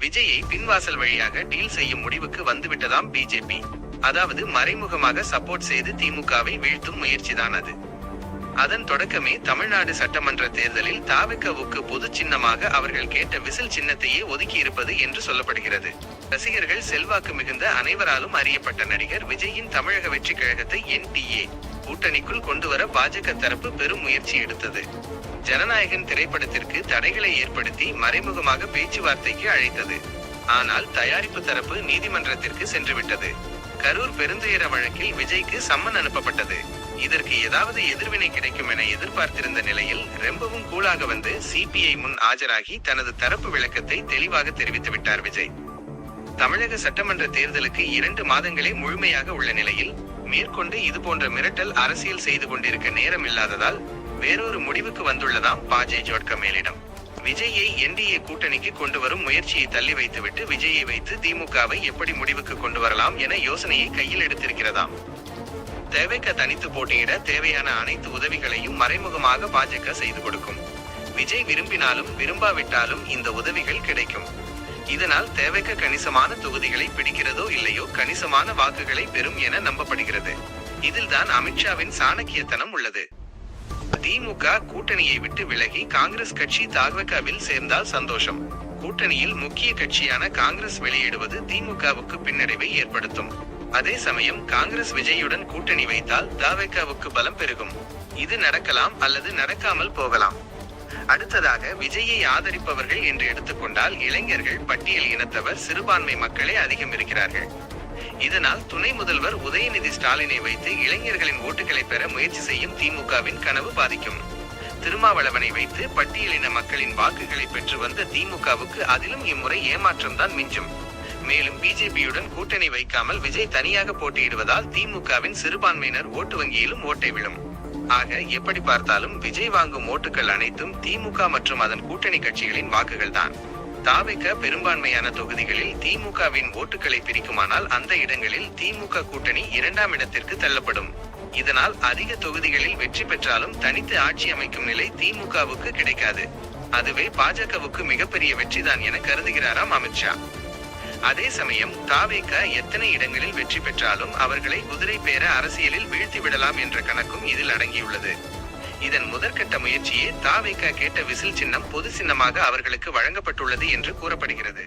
விஜயை பின்வாசல் வழியாக டீல் செய்யும் முடிவுக்கு வந்துவிட்டதாம் பிஜேபி. அதாவது மறைமுகமாக சப்போர்ட் செய்து திமுகவை வீழ்த்தும் முயற்சிதான் அது. அதன் தொடக்கமே தமிழ்நாடு சட்டமன்ற தேர்தலில் தாவேகாவுக்கு பொது சின்னமாக அவர்கள் கேட்ட விசில் சின்னத்தையே ஒதுக்கி இருப்பது என்று சொல்லப்படுகிறது. ரசிகர்கள் செல்வாக்கு மிகுந்த அனைவராலும் அறியப்பட்ட நடிகர் விஜயின் தமிழக வெற்றி கழகத்தை NDA கூட்டணிக்குள் கொண்டுவர பாஜக தரப்பு பெரும் முயற்சி எடுத்தது. ஜனநாயகன் திரைப்படத்திற்கு தடைகளை ஏற்படுத்தி மறைமுகமாக பேச்சுவார்த்தைக்கு அழைத்தது. ஆனால் தயாரிப்பு தரப்பு நீதிமன்றத்திற்கு சென்றுவிட்டது. கரூர் பெருந்துயர வழக்கில் விஜய்க்கு சம்மன் அனுப்பப்பட்டது. இதற்கு ஏதாவது எதிர்வினை கிடைக்கும் என எதிர்பார்த்திருந்த நிலையில் ரொம்பவும் கூலாக வந்து CPI முன் ஆஜராகி தனது தரப்பு விளக்கத்தை தெளிவாக தெரிவித்துவிட்டார் விஜய். தமிழக சட்டமன்ற தேர்தலுக்கு 2 மாதங்களே முழுமையாக உள்ள நிலையில் மேற்கொண்டு இதுபோன்ற மிரட்டல் அரசியல் செய்து கொண்டிருக்க நேரம் இல்லாததால் வேறொரு முடிவுக்கு வந்துள்ளதாம் பாஜக மேலிடம். விஜயை NDA கூட்டணிக்கு கொண்டு வரும் முயற்சியை தள்ளி வைத்துவிட்டு விஜயை வைத்து திமுகவை எப்படி முடிவுக்கு கொண்டு வரலாம் என யோசனையை கையில் எடுத்திருக்கிறதாம். தேவைக்கு தனித்து போட்டியிட தேவையான அனைத்து உதவிகளையும் மறைமுகமாக பாஜக செய்து கொடுக்கும். விஜய் விரும்பினாலும் விரும்பாவிட்டாலும் இந்த உதவிகள் கிடைக்கும். இதனால் தேவைக்கு கணிசமான தொகுதிகளை பிடிக்கிறதோ இல்லையோ கணிசமான வாக்குகளை பெறும் என நம்பப்படுகிறது. இதில்தான் அமித்ஷாவின் சாணக்கியத்தனம் உள்ளது. திமுக கூட்டணியை விட்டு விலகி காங்கிரஸ் கட்சி தாவேகாவில் சேர்ந்தால் சந்தோஷம். கூட்டணியில் முக்கிய கட்சியான காங்கிரஸ் வெளியிடுவது திமுகவுக்கு பின்னடைவை ஏற்படுத்தும். அதே சமயம் காங்கிரஸ் விஜயுடன் கூட்டணி வைத்தால் தாவேகாவுக்கு பலம் பெருகும். இது நடக்கலாம் அல்லது நடக்காமல் போகலாம். அடுத்ததாக விஜயை ஆதரிப்பவர்கள் என்று எடுத்துக்கொண்டால் இளைஞர்கள், பட்டியல் இனத்தவர், சிறுபான்மை மக்களே அதிகம் இருக்கிறார்கள். இதனால் துணை முதல்வர் உதயநிதி ஸ்டாலினை வைத்து இளைஞர்களின் ஓட்டுகளை பெற முயற்சி செய்யும் திமுகவின் கனவு பாதிக்கும். திருமாவளவனை வைத்து பட்டியலின மக்களின் வாக்குகளை பெற்று வந்த திமுகவுக்கு அதிலும் இம்முறை ஏமாற்றம்தான் மிஞ்சும். மேலும் பிஜேபியுடன் கூட்டணி வைக்காமல் விஜய் தனியாக போட்டியிடுவதால் திமுகவின் சிறுபான்மையினர் ஓட்டு வங்கியிலும் ஓட்டை விழும். ஆக எப்படி பார்த்தாலும் விஜய் வாங்கும் ஓட்டுகள் அனைத்தும் திமுக மற்றும் அதன் கூட்டணி கட்சிகளின் வாக்குகள் தான். தாவேகா பெரும்பான்மையான தொகுதிகளில் திமுகவின் ஓட்டுகளை பிரிக்குமானால் அந்த இடங்களில் திமுக கூட்டணி 2ஆம் இடத்திற்கு தள்ளப்படும். இதனால் அதிக தொகுதிகளில் வெற்றி பெற்றாலும் தனித்து ஆட்சி அமைக்கும் நிலை திமுகவுக்கு கிடைக்காது. அதுவே பாஜகவுக்கு மிகப்பெரிய வெற்றிதான் என கருதுகிறாராம் அமித்ஷா. அதே சமயம் தாவேகா எத்தனை இடங்களில் வெற்றி பெற்றாலும் அவர்களை குதிரை பேர அரசியலில் வீழ்த்தி விடலாம் என்ற கணக்கும் இதில் அடங்கியுள்ளது. இதன் முதற்கட்ட முயற்சியே தாவேகா கேட்ட விசில் சின்னம் பொது சின்னமாக அவர்களுக்கு வழங்கப்பட்டுள்ளது என்று கூறப்படுகிறது.